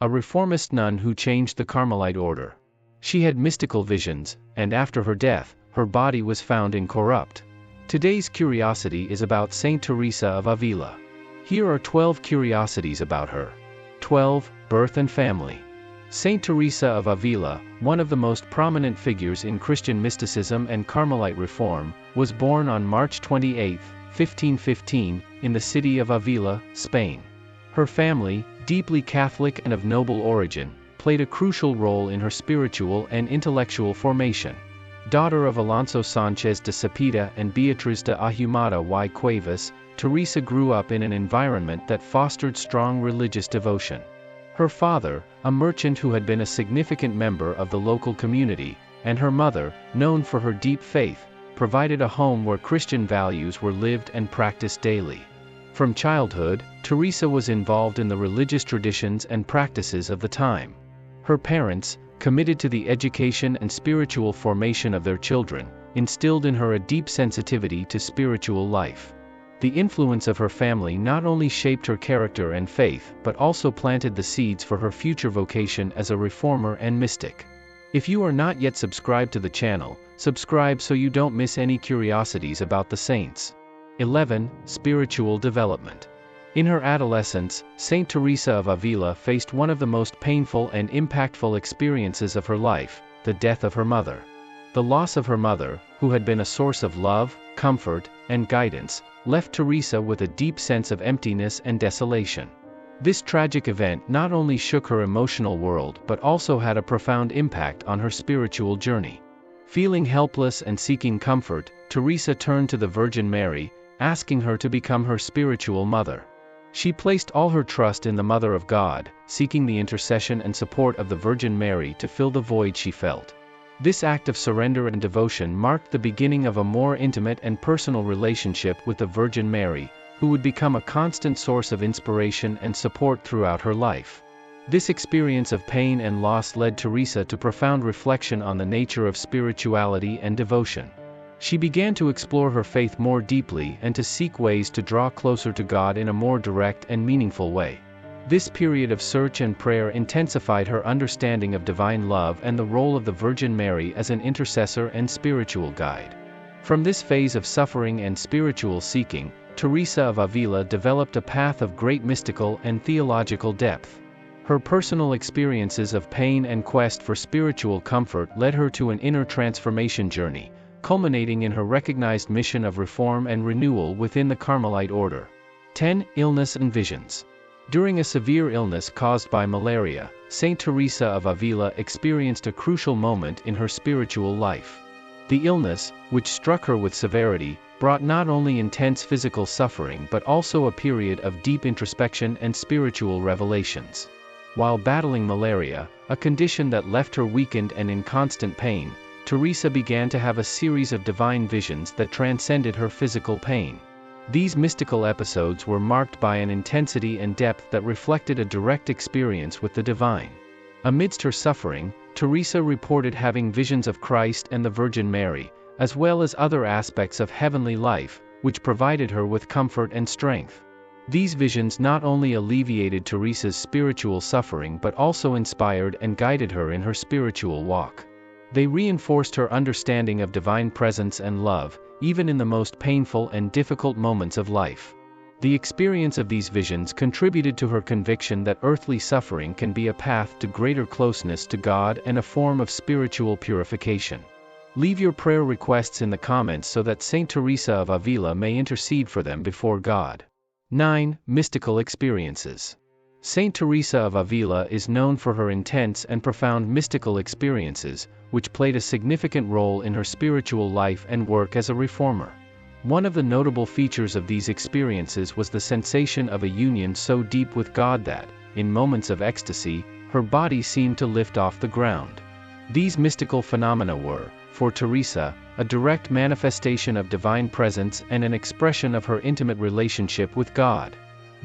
a reformist nun who changed the Carmelite order. She had mystical visions, and after her death, her body was found incorrupt. Today's curiosity is about Saint Teresa of Avila. Here are 12 curiosities about her. 12. Birth and family. Saint Teresa of Avila, one of the most prominent figures in Christian mysticism and Carmelite Reform, was born on March 28, 1515, in the city of Avila, Spain. Her family, deeply Catholic and of noble origin, played a crucial role in her spiritual and intellectual formation. Daughter of Alonso Sánchez de Cepeda and Beatriz de Ahumada y Cuevas, Teresa grew up in an environment that fostered strong religious devotion. Her father, a merchant who had been a significant member of the local community, and her mother, known for her deep faith, provided a home where Christian values were lived and practiced daily. From childhood, Teresa was involved in the religious traditions and practices of the time. Her parents, committed to the education and spiritual formation of their children, instilled in her a deep sensitivity to spiritual life. The influence of her family not only shaped her character and faith but also planted the seeds for her future vocation as a reformer and mystic. If you are not yet subscribed to the channel, subscribe so you don't miss any curiosities about the saints. 11. Spiritual development. In her adolescence, Saint Teresa of Avila faced one of the most painful and impactful experiences of her life, the death of her mother. The loss of her mother, who had been a source of love, comfort, and guidance, left Teresa with a deep sense of emptiness and desolation. This tragic event not only shook her emotional world but also had a profound impact on her spiritual journey. Feeling helpless and seeking comfort, Teresa turned to the Virgin Mary, asking her to become her spiritual mother. She placed all her trust in the Mother of God, seeking the intercession and support of the Virgin Mary to fill the void she felt. This act of surrender and devotion marked the beginning of a more intimate and personal relationship with the Virgin Mary, who would become a constant source of inspiration and support throughout her life. This experience of pain and loss led Teresa to profound reflection on the nature of spirituality and devotion. She began to explore her faith more deeply and to seek ways to draw closer to God in a more direct and meaningful way. This period of search and prayer intensified her understanding of divine love and the role of the Virgin Mary as an intercessor and spiritual guide. From this phase of suffering and spiritual seeking, Teresa of Avila developed a path of great mystical and theological depth. Her personal experiences of pain and quest for spiritual comfort led her to an inner transformation journey, culminating in her recognized mission of reform and renewal within the Carmelite order. 10. Illness and visions. During a severe illness caused by malaria, Saint Teresa of Avila experienced a crucial moment in her spiritual life. The illness, which struck her with severity, brought not only intense physical suffering but also a period of deep introspection and spiritual revelations. While battling malaria, a condition that left her weakened and in constant pain, Teresa began to have a series of divine visions that transcended her physical pain. These mystical episodes were marked by an intensity and depth that reflected a direct experience with the divine. Amidst her suffering, Teresa reported having visions of Christ and the Virgin Mary, as well as other aspects of heavenly life, which provided her with comfort and strength. These visions not only alleviated Teresa's spiritual suffering but also inspired and guided her in her spiritual walk. They reinforced her understanding of divine presence and love, even in the most painful and difficult moments of life. The experience of these visions contributed to her conviction that earthly suffering can be a path to greater closeness to God and a form of spiritual purification. Leave your prayer requests in the comments so that Saint Teresa of Avila may intercede for them before God. 9. Mystical experiences. Saint Teresa of Avila is known for her intense and profound mystical experiences, which played a significant role in her spiritual life and work as a reformer. One of the notable features of these experiences was the sensation of a union so deep with God that, in moments of ecstasy, her body seemed to lift off the ground. These mystical phenomena were, for Teresa, a direct manifestation of divine presence and an expression of her intimate relationship with God.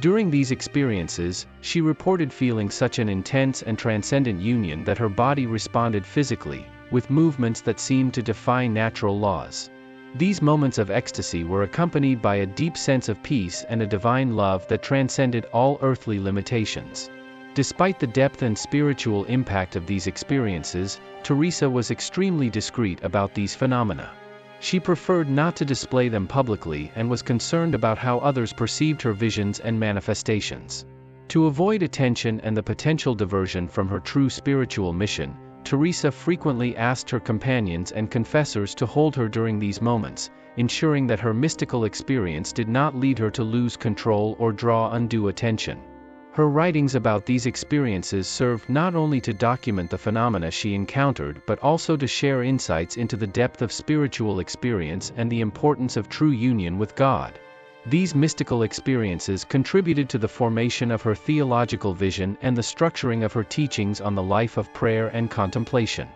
During these experiences, she reported feeling such an intense and transcendent union that her body responded physically, with movements that seemed to defy natural laws. These moments of ecstasy were accompanied by a deep sense of peace and a divine love that transcended all earthly limitations. Despite the depth and spiritual impact of these experiences, Teresa was extremely discreet about these phenomena. She preferred not to display them publicly and was concerned about how others perceived her visions and manifestations. To avoid attention and the potential diversion from her true spiritual mission, Teresa frequently asked her companions and confessors to hold her during these moments, ensuring that her mystical experience did not lead her to lose control or draw undue attention. Her writings about these experiences served not only to document the phenomena she encountered but also to share insights into the depth of spiritual experience and the importance of true union with God. These mystical experiences contributed to the formation of her theological vision and the structuring of her teachings on the life of prayer and contemplation.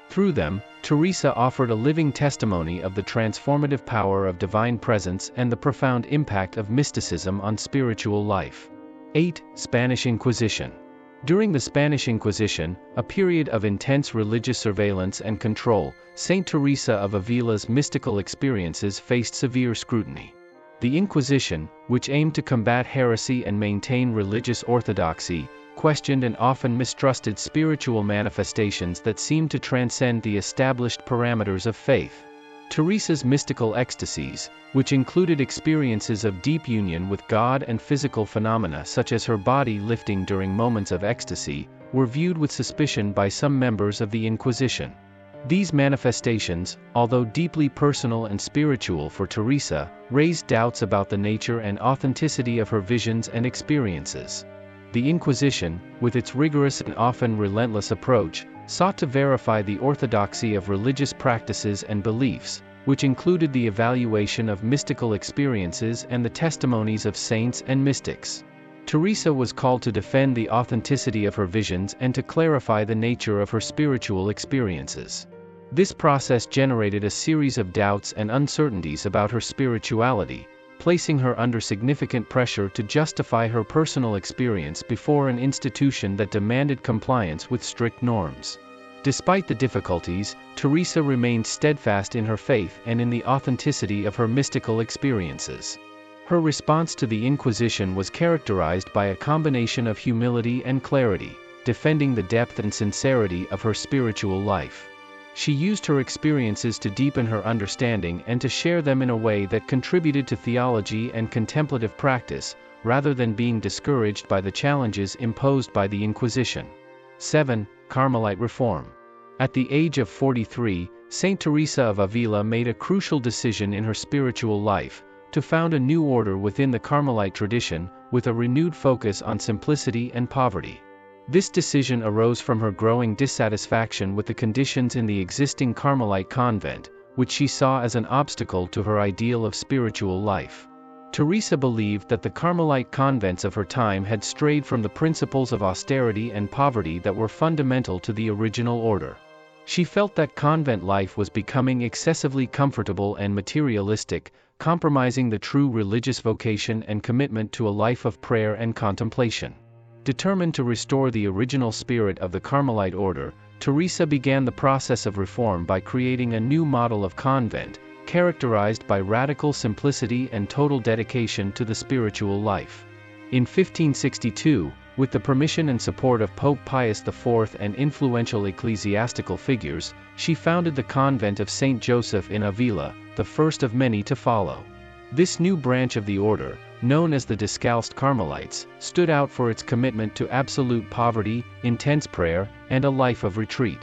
Through them, Teresa offered a living testimony of the transformative power of divine presence and the profound impact of mysticism on spiritual life. 8. Spanish Inquisition. During the Spanish Inquisition, a period of intense religious surveillance and control, Saint Teresa of Avila's mystical experiences faced severe scrutiny. The Inquisition, which aimed to combat heresy and maintain religious orthodoxy, questioned and often mistrusted spiritual manifestations that seemed to transcend the established parameters of faith. Teresa's mystical ecstasies, which included experiences of deep union with God and physical phenomena such as her body lifting during moments of ecstasy, were viewed with suspicion by some members of the Inquisition. These manifestations, although deeply personal and spiritual for Teresa, raised doubts about the nature and authenticity of her visions and experiences. The Inquisition, with its rigorous and often relentless approach, sought to verify the orthodoxy of religious practices and beliefs, which included the evaluation of mystical experiences and the testimonies of saints and mystics. Teresa was called to defend the authenticity of her visions and to clarify the nature of her spiritual experiences. This process generated a series of doubts and uncertainties about her spirituality, placing her under significant pressure to justify her personal experience before an institution that demanded compliance with strict norms. Despite the difficulties, Teresa remained steadfast in her faith and in the authenticity of her mystical experiences. Her response to the Inquisition was characterized by a combination of humility and clarity, defending the depth and sincerity of her spiritual life. She used her experiences to deepen her understanding and to share them in a way that contributed to theology and contemplative practice, rather than being discouraged by the challenges imposed by the Inquisition. 7. Carmelite Reform. At the age of 43, Saint Teresa of Avila made a crucial decision in her spiritual life, to found a new order within the Carmelite tradition, with a renewed focus on simplicity and poverty. This decision arose from her growing dissatisfaction with the conditions in the existing Carmelite convent, which she saw as an obstacle to her ideal of spiritual life. Teresa believed that the Carmelite convents of her time had strayed from the principles of austerity and poverty that were fundamental to the original order. She felt that convent life was becoming excessively comfortable and materialistic, compromising the true religious vocation and commitment to a life of prayer and contemplation. Determined to restore the original spirit of the Carmelite order, Teresa began the process of reform by creating a new model of convent, characterized by radical simplicity and total dedication to the spiritual life. In 1562, with the permission and support of Pope Pius IV and influential ecclesiastical figures, she founded the convent of Saint Joseph in Avila, the first of many to follow. This new branch of the order, known as the Descalced Carmelites, stood out for its commitment to absolute poverty, intense prayer, and a life of retreat.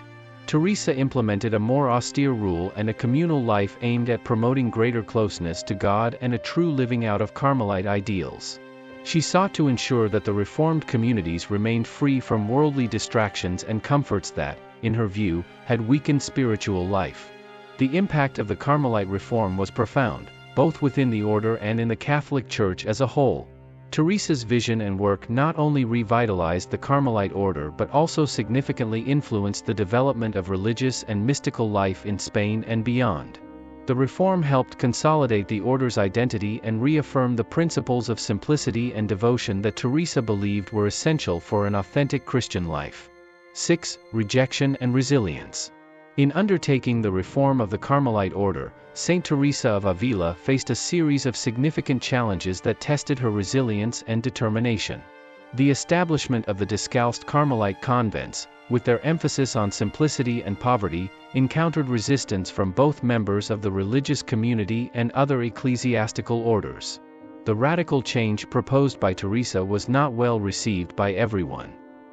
Teresa implemented a more austere rule and a communal life aimed at promoting greater closeness to God and a true living out of Carmelite ideals. She sought to ensure that the Reformed communities remained free from worldly distractions and comforts that, in her view, had weakened spiritual life. The impact of the Carmelite Reform was profound, both within the order and in the Catholic Church as a whole. Teresa's vision and work not only revitalized the Carmelite order but also significantly influenced the development of religious and mystical life in Spain and beyond. The reform helped consolidate the order's identity and reaffirm the principles of simplicity and devotion that Teresa believed were essential for an authentic Christian life. 6. Rejection and Resilience. In undertaking the reform of the Carmelite order, Saint Teresa of Avila faced a series of significant challenges that tested her resilience and determination. The establishment of the discalced Carmelite convents, with their emphasis on simplicity and poverty, encountered resistance from both members of the religious community and other ecclesiastical orders. The radical change proposed by Teresa was not well received by everyone.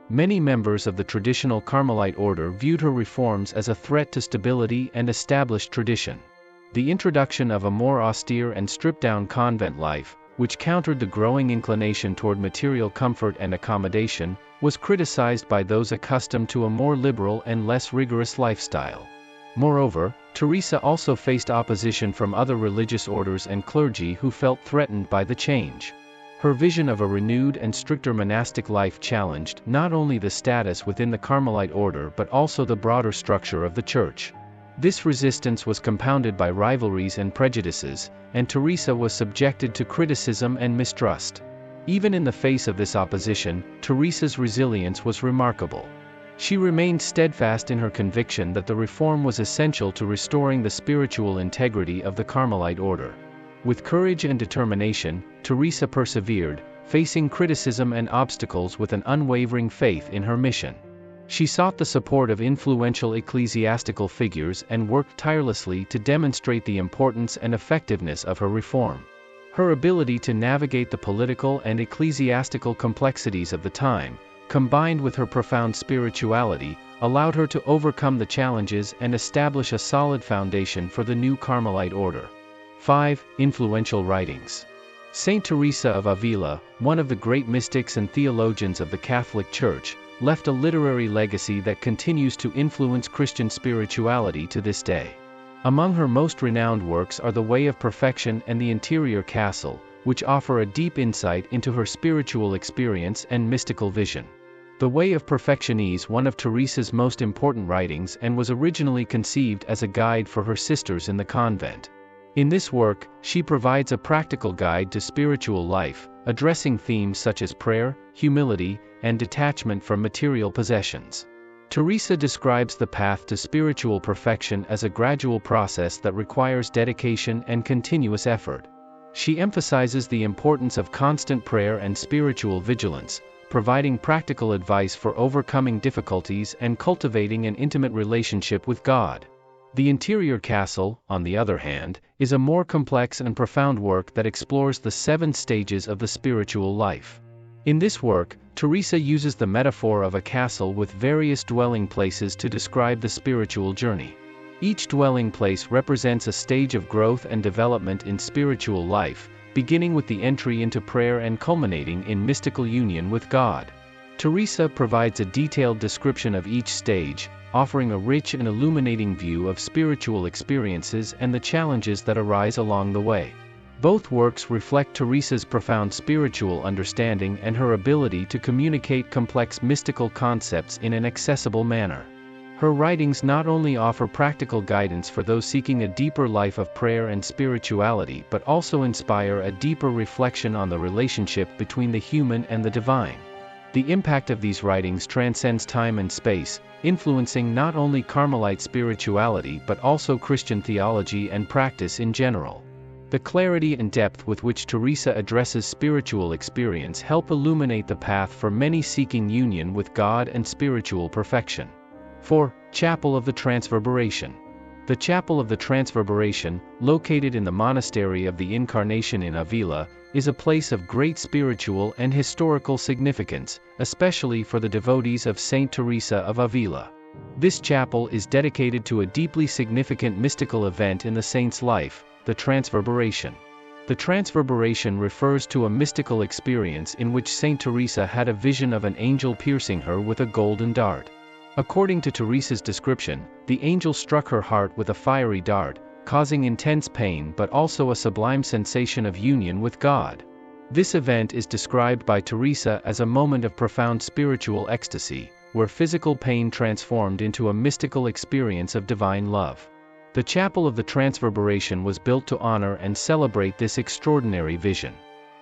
Many members of the traditional Carmelite order viewed her reforms as a threat to stability and established tradition. The introduction of a more austere and stripped-down convent life, which countered the growing inclination toward material comfort and accommodation, was criticized by those accustomed to a more liberal and less rigorous lifestyle. Moreover, Teresa also faced opposition from other religious orders and clergy who felt threatened by the change. Her vision of a renewed and stricter monastic life challenged not only the status within the Carmelite order but also the broader structure of the Church. This resistance was compounded by rivalries and prejudices, and Teresa was subjected to criticism and mistrust. Even in the face of this opposition, Teresa's resilience was remarkable. She remained steadfast in her conviction that the reform was essential to restoring the spiritual integrity of the Carmelite order. With courage and determination, Teresa persevered, facing criticism and obstacles with an unwavering faith in her mission. She sought the support of influential ecclesiastical figures and worked tirelessly to demonstrate the importance and effectiveness of her reform. Her ability to navigate the political and ecclesiastical complexities of the time, combined with her profound spirituality, allowed her to overcome the challenges and establish a solid foundation for the new Carmelite order. 5. Influential writings. Saint Teresa of Avila, one of the great mystics and theologians of the Catholic Church, left a literary legacy that continues to influence Christian spirituality to this day. Among her most renowned works are The Way of Perfection and The Interior Castle, which offer a deep insight into her spiritual experience and mystical vision. The Way of Perfection is one of Teresa's most important writings and was originally conceived as a guide for her sisters in the convent. In this work, she provides a practical guide to spiritual life, addressing themes such as prayer, humility, and detachment from material possessions. Teresa describes the path to spiritual perfection as a gradual process that requires dedication and continuous effort. She emphasizes the importance of constant prayer and spiritual vigilance, providing practical advice for overcoming difficulties and cultivating an intimate relationship with God. The Interior Castle, on the other hand, is a more complex and profound work that explores the 7 stages of the spiritual life. In this work, Teresa uses the metaphor of a castle with various dwelling places to describe the spiritual journey. Each dwelling place represents a stage of growth and development in spiritual life, beginning with the entry into prayer and culminating in mystical union with God. Teresa provides a detailed description of each stage, offering a rich and illuminating view of spiritual experiences and the challenges that arise along the way. Both works reflect Teresa's profound spiritual understanding and her ability to communicate complex mystical concepts in an accessible manner. Her writings not only offer practical guidance for those seeking a deeper life of prayer and spirituality but also inspire a deeper reflection on the relationship between the human and the divine. The impact of these writings transcends time and space, influencing not only Carmelite spirituality but also Christian theology and practice in general. The clarity and depth with which Teresa addresses spiritual experience help illuminate the path for many seeking union with God and spiritual perfection. 4. Chapel of the Transverberation. The Chapel of the Transverberation, located in the Monastery of the Incarnation in Avila, is a place of great spiritual and historical significance, especially for the devotees of Saint Teresa of Avila. This chapel is dedicated to a deeply significant mystical event in the saint's life, the Transverberation. The Transverberation refers to a mystical experience in which Saint Teresa had a vision of an angel piercing her with a golden dart. According to Teresa's description, the angel struck her heart with a fiery dart, causing intense pain but also a sublime sensation of union with God. This event is described by Teresa as a moment of profound spiritual ecstasy, where physical pain transformed into a mystical experience of divine love. The Chapel of the Transverberation was built to honor and celebrate this extraordinary vision.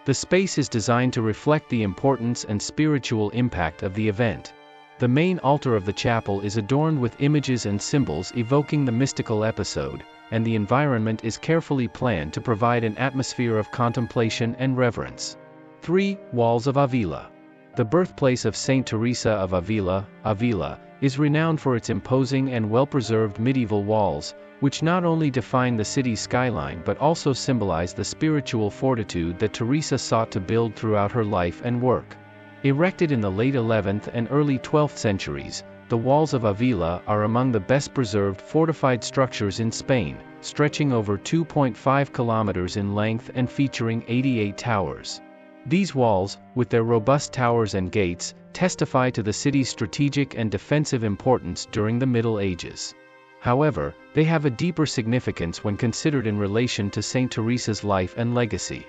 The space is designed to reflect the importance and spiritual impact of the event. The main altar of the chapel is adorned with images and symbols evoking the mystical episode, and the environment is carefully planned to provide an atmosphere of contemplation and reverence. 3. Walls of Avila. the birthplace of Saint Teresa of Avila, Avila, is renowned for its imposing and well-preserved medieval walls, which not only define the city's skyline but also symbolize the spiritual fortitude that Teresa sought to build throughout her life and work. Erected in the late 11th and early 12th centuries, the walls of Avila are among the best-preserved fortified structures in Spain, stretching over 2.5 kilometers in length and featuring 88 towers. These walls, with their robust towers and gates, testify to the city's strategic and defensive importance during the Middle Ages. However, they have a deeper significance when considered in relation to Saint Teresa's life and legacy.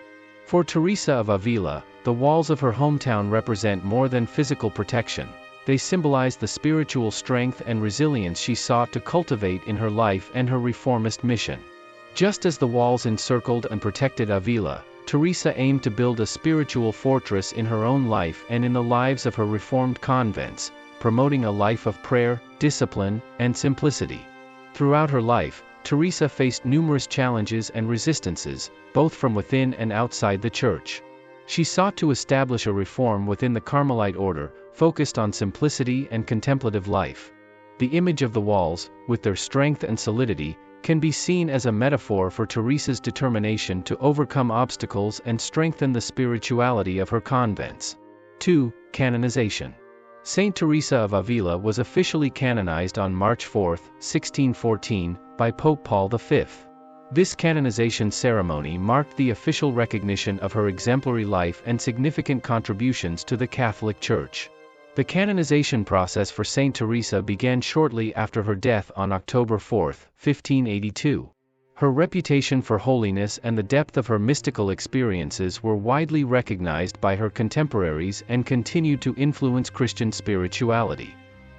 For Teresa of Avila, the walls of her hometown represent more than physical protection. They symbolize the spiritual strength and resilience she sought to cultivate in her life and her reformist mission. Just as the walls encircled and protected Avila, Teresa aimed to build a spiritual fortress in her own life and in the lives of her reformed convents, promoting a life of prayer, discipline, and simplicity. Throughout her life, Teresa faced numerous challenges and resistances, both from within and outside the Church. She sought to establish a reform within the Carmelite order, focused on simplicity and contemplative life. The image of the walls, with their strength and solidity, can be seen as a metaphor for Teresa's determination to overcome obstacles and strengthen the spirituality of her convents. 2. Canonization. Saint Teresa of Avila was officially canonized on March 4, 1614, by Pope Paul V. This canonization ceremony marked the official recognition of her exemplary life and significant contributions to the Catholic Church. The canonization process for Saint Teresa began shortly after her death on October 4, 1582. Her reputation for holiness and the depth of her mystical experiences were widely recognized by her contemporaries and continued to influence Christian spirituality.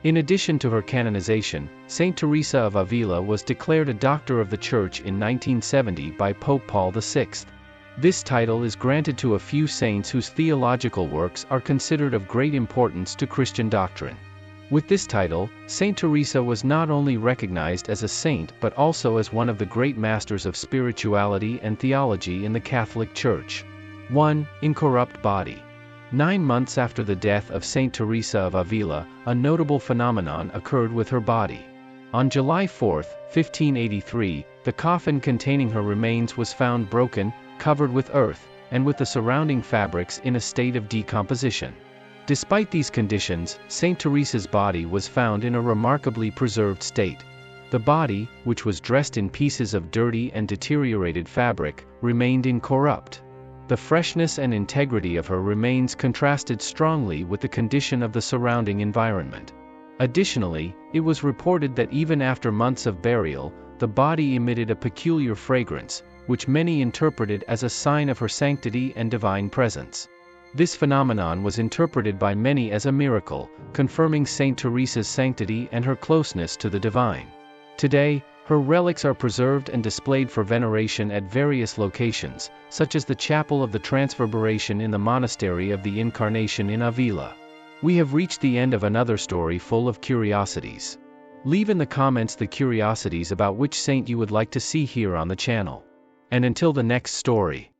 In addition to her canonization, Saint Teresa of Avila was declared a Doctor of the Church in 1970 by Pope Paul VI. This title is granted to a few saints whose theological works are considered of great importance to Christian doctrine. With this title, Saint Teresa was not only recognized as a saint but also as one of the great masters of spirituality and theology in the Catholic Church. 1. Incorrupt Body. 9 months after the death of Saint Teresa of Avila, a notable phenomenon occurred with her body. On July 4, 1583, the coffin containing her remains was found broken, covered with earth, and with the surrounding fabrics in a state of decomposition. Despite these conditions, Saint Teresa's body was found in a remarkably preserved state. The body, which was dressed in pieces of dirty and deteriorated fabric, remained incorrupt. The freshness and integrity of her remains contrasted strongly with the condition of the surrounding environment. Additionally, it was reported that even after months of burial, the body emitted a peculiar fragrance, which many interpreted as a sign of her sanctity and divine presence. This phenomenon was interpreted by many as a miracle, confirming Saint Teresa's sanctity and her closeness to the divine. Today, her relics are preserved and displayed for veneration at various locations, such as the chapel of the Transverberation in the monastery of the Incarnation in Avila. We have reached the end of another story full of curiosities. Leave in the comments the curiosities about which saint you would like to see here on the channel. And until the next story.